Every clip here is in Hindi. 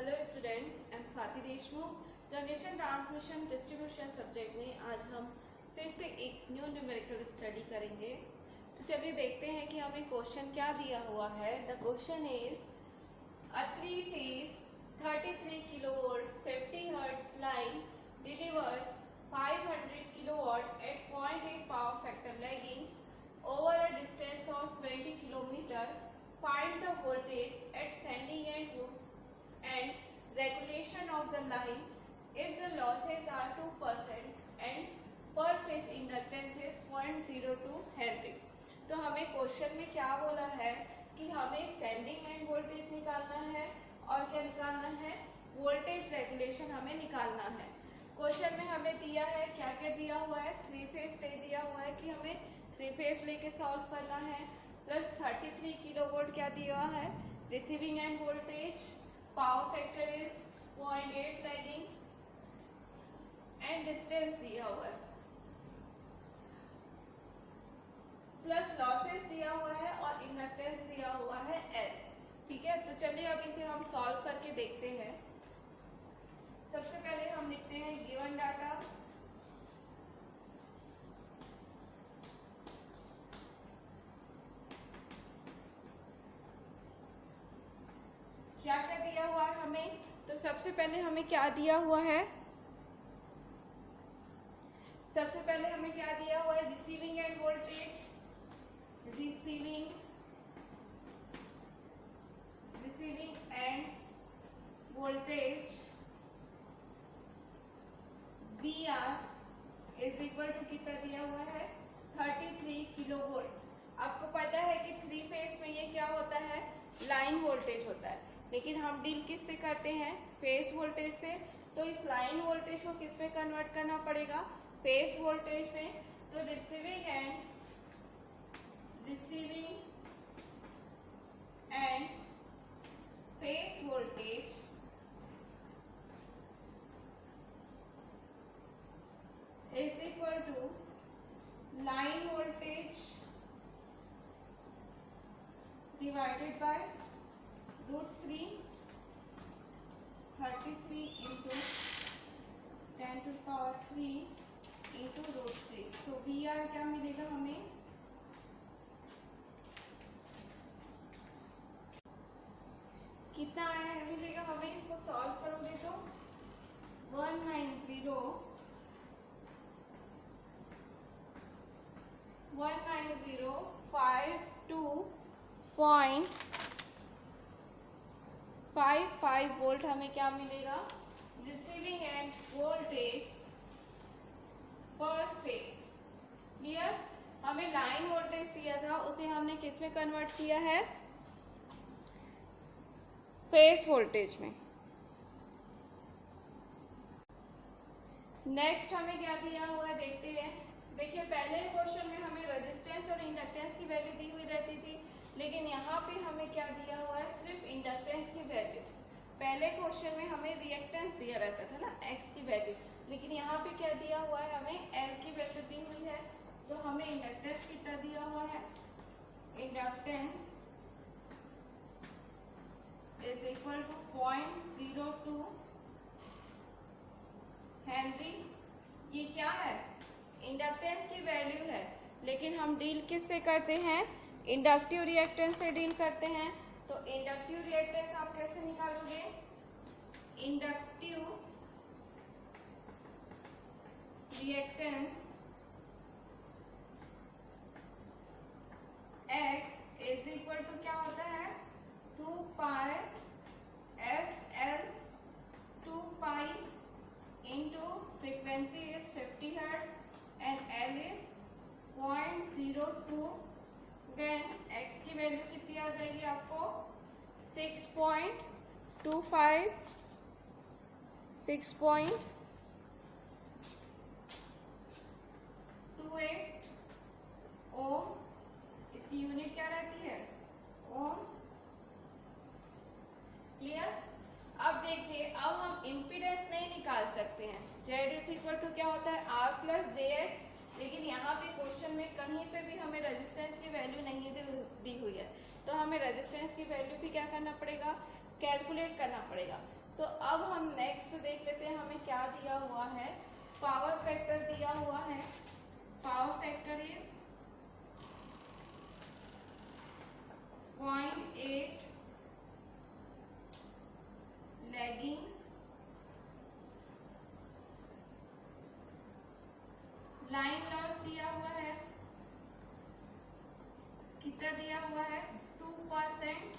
Hello students, I am Swati Deshmukh. Generation transmission distribution subject में आज हम फिर से एक न्यू न्यूमेरिकल स्टडी करेंगे। तो चलिए देखते हैं कि हमें क्वेश्चन क्या दिया हुआ है। The question is a 3-phase 33 kilovolt 50 hertz line delivers 500 kilowatt at 0.8 power factor lagging over a distance of 20 kilometer. Find the voltage at sending end and regulation of the line if the losses are 2% and per phase inductance is 0.02 Henry. तो हमें क्वेश्चन में क्या बोला है कि हमें सेंडिंग एंड वोल्टेज निकालना है और क्या निकालना है, वोल्टेज रेगुलेशन हमें निकालना है। क्वेश्चन में हमें दिया है, क्या क्या दिया हुआ है, 3 फेज दे दिया हुआ है कि हमें 3 फेज लेके सॉल्व करना है, प्लस 33 किलोवोल्ट क्या दिया हुआ है, receiving end voltage, power factor is 0.8 lagging and distance दिया हुआ है, प्लस लॉसेस दिया हुआ है और इंडक्टेंस दिया हुआ है L। ठीक है, तो चलिए अब इसे हम सॉल्व करके देखते हैं। सबसे पहले हम लिखते हैं गिवन डाटा, क्या क्या दिया हुआ है हमें। तो सबसे पहले हमें क्या दिया हुआ है, सबसे पहले हमें क्या दिया हुआ है, receiving end voltage, receiving end voltage VR is equal to कितना दिया हुआ है, 33 किलोवोल्ट। आपको पता है कि 3 फेज में ये क्या होता है, लाइन वोल्टेज होता है, लेकिन हम डील किस से करते हैं, फेज वोल्टेज से। तो इस लाइन वोल्टेज को किस में कन्वर्ट करना पड़ेगा, फेज वोल्टेज में। तो receiving end phase voltage is equal to line voltage divided by √3 33 into 10 to the power 3 into √3। तो VR क्या मिलेगा हमें, कितना आया है मिलेगा हमें, इसको सॉल्व करोगे तो 19052.55 वोल्ट हमें क्या मिलेगा, रिसीविंग एंड वोल्टेज पर फेज। क्लियर, हमें लाइन वोल्टेज दिया था, उसे हमने किस में कन्वर्ट किया है, फेज वोल्टेज में। नेक्स्ट हमें क्या दिया हुआ है देखते हैं। देखिए पहले क्वेश्चन में हमें रेजिस्टेंस और इंडक्टेंस की वैल्यू दी हुई रहती थी, लेकिन यहाँ पे हमें क्या दिया हुआ है, सिर्फ इंडक्टेंस की वैल्यू। पहले क्वेश्चन में हमें रिएक्टेंस दिया रहता था ना, एक्स की वैल्यू, लेकिन यहाँ पे क्या दिया हुआ है, हमें एल की वैल्यू दी हुई है। तो हमें इंडक्टेंस कितना दिया हुआ है, inductance is equal to 0.02 henry. ये क्या है, इंडक्टेंस की वैल्यू है, लेकिन हम डील किस से करते हैं, इंडक्टिव रिएक्टेंस से डील करते हैं। तो इंडक्टिव रिएक्टेंस आप कैसे निकालोगे, inductive reactance X is equal to क्या होता है, 2 pi FL 2 pi into frequency is 50 hertz and L is 0.02। then X की वैल्यू कितनी आ जाएगी आपको, 6.28 ओम। इसकी यूनिट क्या रहती है, ओम। क्लियर। अब देखिए, अब हम इम्पीडेंस नहीं निकाल सकते हैं। Z इज इक्वल टू क्या होता है, R प्लस JX, लेकिन यहाँ पे क्वेश्चन में कहीं पे भी हमें रेजिस्टेंस की वैल्यू नहीं दी हुई है, तो हमें रेजिस्टेंस की वैल्यू भी क्या करना पड़ेगा, कैलकुलेट करना पड़ेगा। तो अब हम नेक्स्ट देख लेते हैं हमें क्या दिया हुआ है। पावर फैक्टर दिया हुआ है, power factor is 0.8 lagging, line loss दिया हुआ है, कितना दिया हुआ है 2%।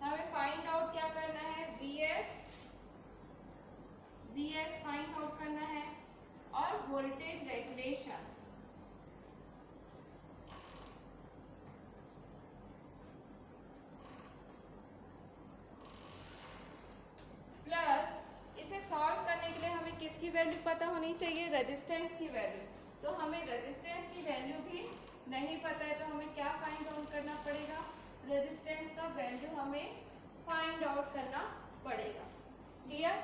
हमें फाइंड आउट क्या करना है, बीएस फाइंड आउट करना है और वोल्टेज रेगुलेशन। प्लस इसे सॉल्व करने के लिए हमें किसकी वैल्यू पता होनी चाहिए, रेजिस्टेंस की वैल्यू। तो हमें रेजिस्टेंस की वैल्यू भी नहीं पता है, तो हमें क्या फाइंड आउट करना पड़ेगा, रेजिस्टेंस का वैल्यू हमें फाइंड आउट करना पड़ेगा। क्लियर?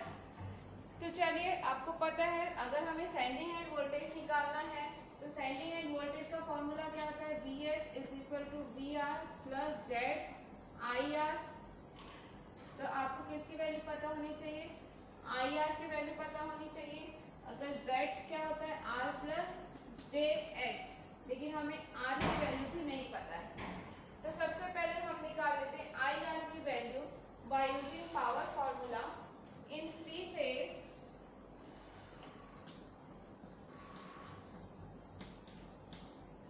तो चलिए, आपको पता है अगर हमें सेंडिंग एंड वोल्टेज निकालना है तो सेंडिंग एंड वोल्टेज का फॉर्मूला क्या होता है, Vs is equal to VR plus Z IR। तो आपको किसकी वैल्यू पता होनी चाहिए, IR की वैल्यू पता होनी चाहिए। अगर Z क्या होता है, R प्लस JX, लेकिन हमें R की वैल्यू भी नहीं पता है। तो सबसे पहले हम निकाल लेते हैं IR की value by using power formula in three phase.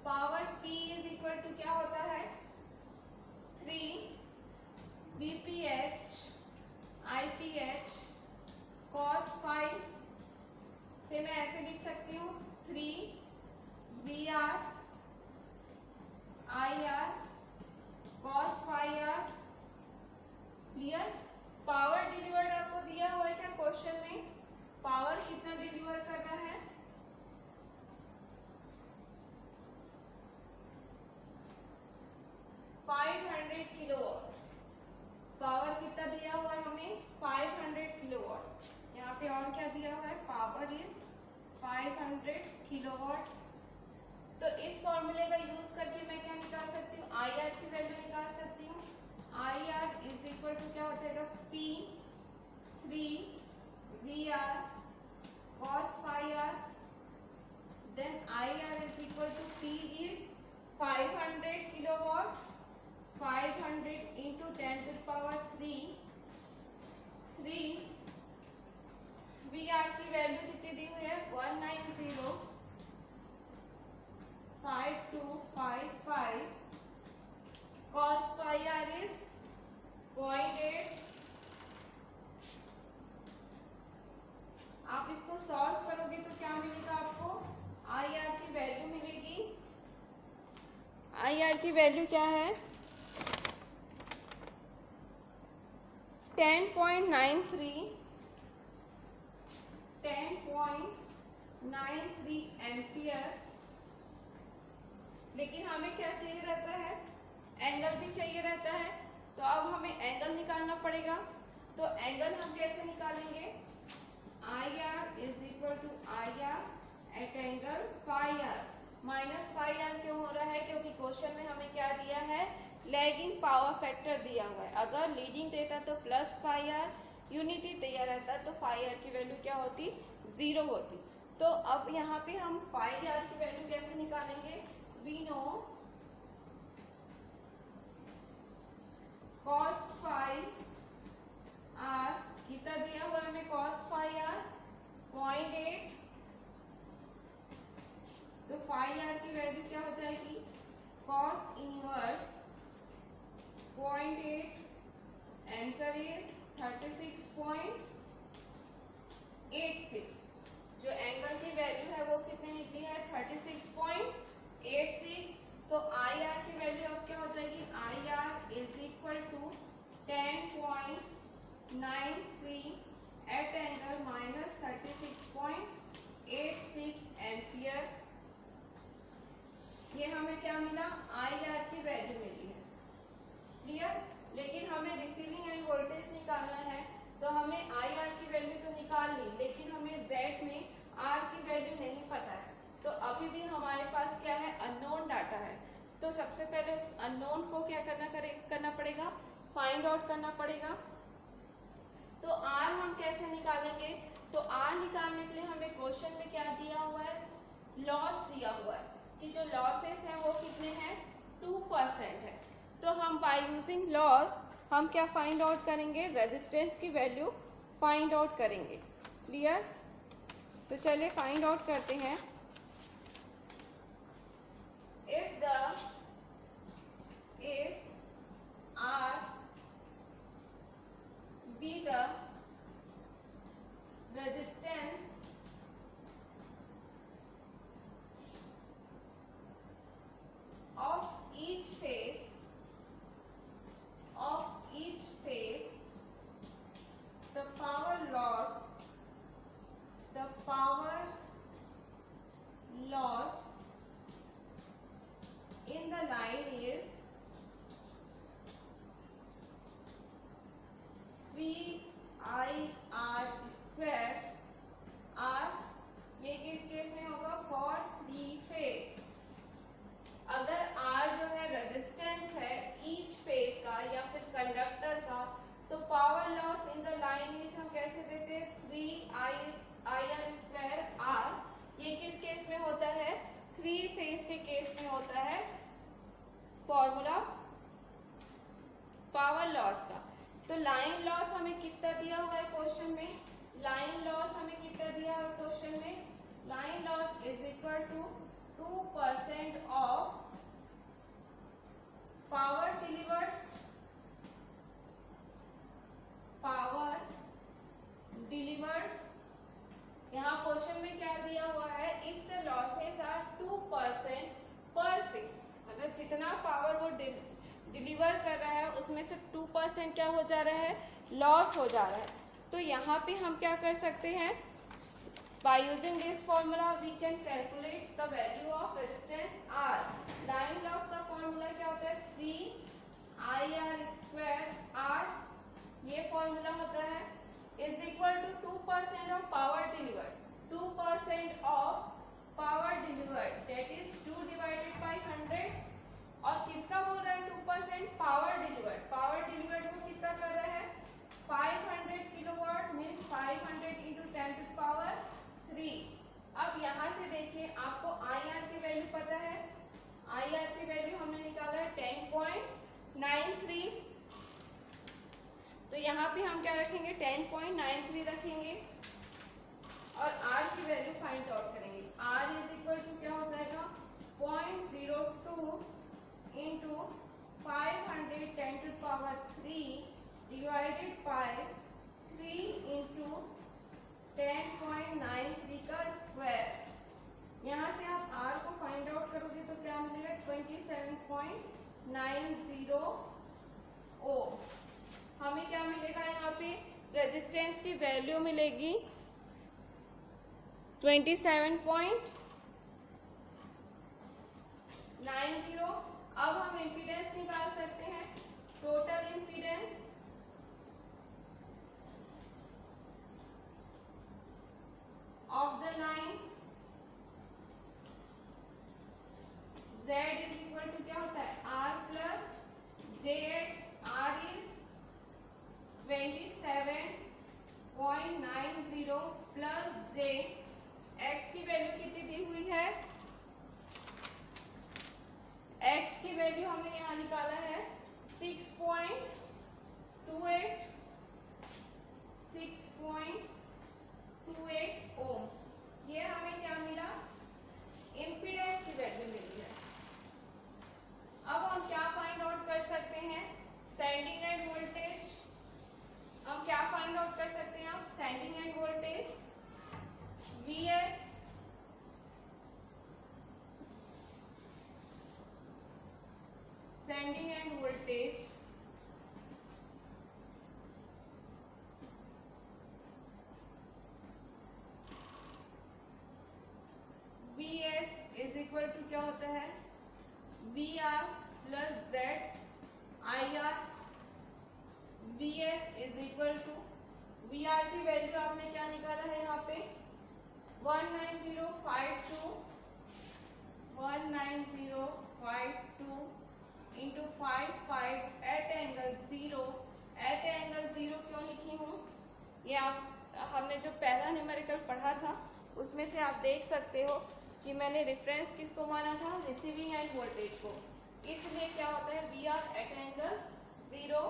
Power P is equal to क्या होता है, 3 VPH IPH cos phi से मैं ऐसे लिख सकती हूँ 3 VR IR cos phi R। Clear? Power delivered आपको दिया हुआ है क्या क्वेश्चन में, पावर कितना डिलीवर करना है, किलोवाट। पावर कितना दिया हुआ है हमें, 500 किलोवाट। यहाँ पे और क्या दिया हुआ है, पावर इज 500 किलोवाट। तो इस फॉर्मूले का यूज करके मैं क्या निकाल सकती हूँ, IR की वैल्यू निकाल सकती हूँ। IR इज इक्वल टू क्या हो जाएगा, P 3 VR cos phi R, then IR is equal to P is 500 kilowatt, 500 into 10 to the power 3 VR की वैल्यू कितनी दी हुई है, 1905255 cos phi R is 0.8। आप इसको सॉल्व करोगे तो क्या मिलेगा आपको, IR की वैल्यू मिलेगी। IR की वैल्यू क्या है, 10.93 एम्पियर। लेकिन हमें क्या चाहिए रहता है, एंगल भी चाहिए रहता है। तो अब हमें एंगल निकालना पड़ेगा। तो एंगल हम कैसे निकालेंगे, IR is equal to IR at angle phi R. Minus phi R क्यों हो रहा है, क्योंकि क्वेश्चन में हमें क्या दिया है, लैगिंग पावर फैक्टर दिया हुआ है। अगर लीडिंग देता तो प्लस फाई आर, यूनिटी दिया रहता तो फाई आर की वैल्यू क्या होती, 0 होती। तो अब यहाँ पे हम फाई आर की वैल्यू कैसे निकालेंगे, we know cos phi r कितना दिया हुआ है हमें, cos phi r 0.8। तो फाई आर की वैल्यू क्या हो जाएगी, cos इनवर्स 0.8, आंसर इज 36.86। जो एंगल की वैल्यू है वो कितनी निकली है, 36.86। तो आई आर की वैल्यू अब क्या हो जाएगी, I R is equal to 10.93 at angle minus 36.86 ampere. ये हमें क्या मिला, आई आर की वैल्यू मिली है। क्लियर? लेकिन हमें रिसीविंग एंड वोल्टेज निकालना है, तो हमें आई आर की वैल्यू तो निकाल ली, लेकिन हमें जेड में आर की वैल्यू नहीं पता है। तो अभी भी हमारे पास क्या है, अननोन डाटा है। तो सबसे पहले उस अननोन को क्या करना पड़ेगा, फाइंड आउट करना पड़ेगा। तो आर हम कैसे निकालेंगे? तो आर निकालने के लिए हमें क्वेश्चन में क्या दिया हुआ है? लॉस दिया हुआ है कि जो लॉसेस हैं वो कितने हैं? 2% है। तो हम बाय यूजिंग लॉस हम क्या फाइंड आउट करेंगे? रेजिस्टेंस की वैल्यू फाइंड आउट करेंगे। क्लियर? तो चलिए फाइंड आउट करते हैं। if R be the resistance of each phase the power loss in the line is 3IR square R। ये किस केस में होगा? For 3 phase. अगर R जो है रेजिस्टेंस है ईच फेज का या फिर कंडक्टर का, तो power loss in the line is हम कैसे देते हैं? 3IR square R। ये किस केस में होता है? 3 फेज के केस में होता है फॉर्मूला पावर लॉस का। तो लाइन लॉस हमें कितना दिया हुआ है क्वेश्चन में? लाइन लॉस हमें कितना दिया हुआ है क्वेश्चन में? Line loss is equal to 2% of power delivered यहाँ क्वेश्चन में क्या दिया हुआ है? इफ द लॉसेस आर 2% पर फिक्स। अगर जितना पावर वो डिलीवर कर रहा है उसमें से 2% क्या हो जा रहा है? लॉस हो जा रहा है। तो यहाँ पे हम क्या कर सकते हैं? By using this formula we can calculate the value of resistance R. Line loss का फॉर्मूला क्या होता है? 3IR स्क्वायर आर, ये फॉर्मूला होता है, is equal to 2% of power delivered. 2% of power delivered that is 2 divided by 100। और किसका बोल रहा है 2%? Power delivered. पावर डिलीवर्ड को कितना कर रहा है? 500 kilowatt means 500 into 10 to power 3। अब यहाँ से देखिए, आपको IR की वैल्यू पता है। IR की वैल्यू हमने निकाला है 10.93। तो यहाँ पे हम क्या रखेंगे? 10.93 रखेंगे और R की वैल्यू फाइंड आउट करेंगे। R इज इक्वल टू क्या हो जाएगा? 0.02 into 500 10 to power 3 divided by 3 into 10.93 का स्क्वायर। यहाँ से आप R को फाइंड आउट करोगे तो क्या मिलेगा? 27.90 ओम। हमें क्या मिलेगा? यहाँ पे रेजिस्टेंस की वैल्यू मिलेगी 27.90। अब हम इम्पीडेंस निकाल सकते हैं। Total impedance of the line Z is equal to क्या होता है? R plus JX। R is 27.90 plus J। X की वैल्यू कितनी दी हुई है? X की वैल्यू हमने यहाँ निकाला है 6.28 ओम। ये हमें क्या मिला? इम्पीडेंस की वैल्यू मिली है। अब हम क्या फाइंड आउट कर सकते हैं? Sending end voltage. हम क्या फाइंड आउट कर सकते हैं? आप sending end voltage VS sending end voltage VS is equal to क्या होता है? VR plus Z IR। VS is equal to VR की वैल्यू आपने क्या निकाला है? यहाँ पे 19052 into 55 at angle 0। At angle 0 क्यों लिखी हूँ? जो पहला न्यूमेरिकल पढ़ा था उसमें से आप देख सकते हो कि मैंने रेफरेंस किसको माना था, रिसीविंग एंड वोल्टेज को। इसलिए क्या होता है, we are at angle 0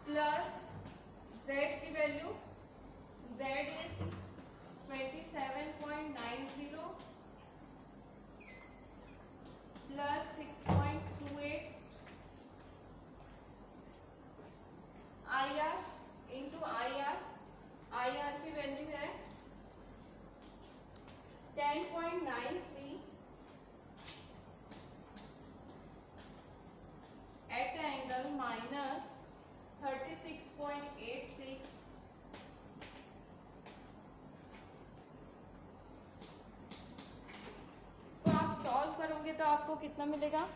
plus Z की value, Z is 27.90 plus 6.28 I R into I R की वैल्यू है 10.93 एट एंगल माइनस 36.86। इसको आप सॉल्व करोगे तो आपको कितना मिलेगा,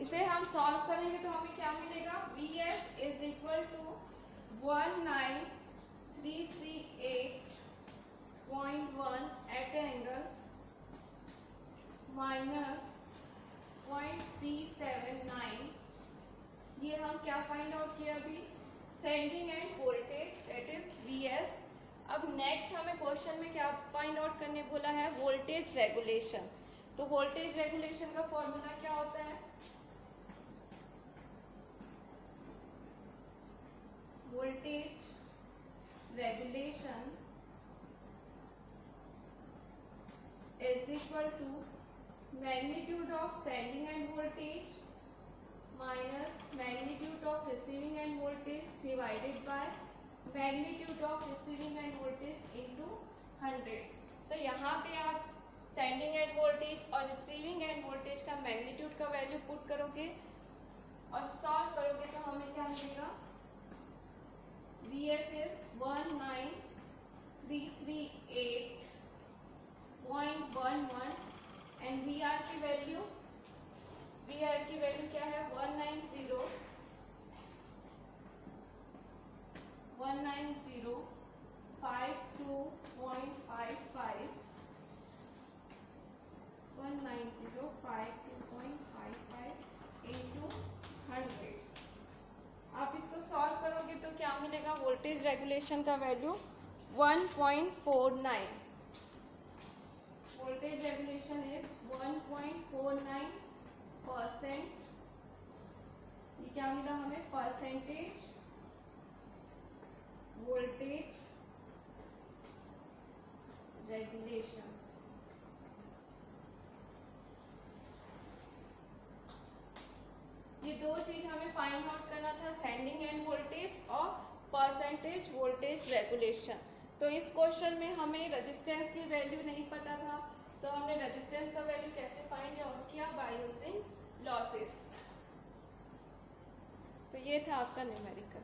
इसे हम सॉल्व करेंगे तो हमें क्या मिलेगा, Vs is equal to 19338.1 at angle minus 0.379। ये हम क्या फाइंड आउट किया अभी, sending end voltage that is Vs। अब नेक्स्ट हमें क्वेश्चन में क्या फाइंड आउट करने बोला है, वोल्टेज रेगुलेशन। तो वोल्टेज रेगुलेशन का फॉर्मूला क्या होता है, voltage regulation is equal to magnitude of sending end voltage minus magnitude of receiving end voltage divided by magnitude of receiving end voltage into 100। तो यहाँ पे आप सेंडिंग एंड वोल्टेज और रिसीविंग एंड वोल्टेज का मैग्नीट्यूड का वैल्यू पुट करोगे और सॉल्व करोगे तो हमें क्या मिलेगा, Vs is 19338.11 and VR की वैल्यू क्या है 19052.55 into 100। आप इसको सॉल्व करोगे तो क्या मिलेगा, वोल्टेज रेगुलेशन का वैल्यू 1.49। Voltage regulation is 1.49%। ये क्या मिला हमें, परसेंटेज वोल्टेज रेगुलेशन। ये दो चीज हमें फाइंड आउट करना था, सेंडिंग एंड वोल्टेज और परसेंटेज वोल्टेज रेगुलेशन। तो इस क्वेश्चन में हमें रेजिस्टेंस की वैल्यू नहीं पता था, तो हमने रेजिस्टेंस का वैल्यू कैसे फाइंड आउट किया, बाय यूजिंग लॉसेस। तो ये था आपका न्यूमेरिकल।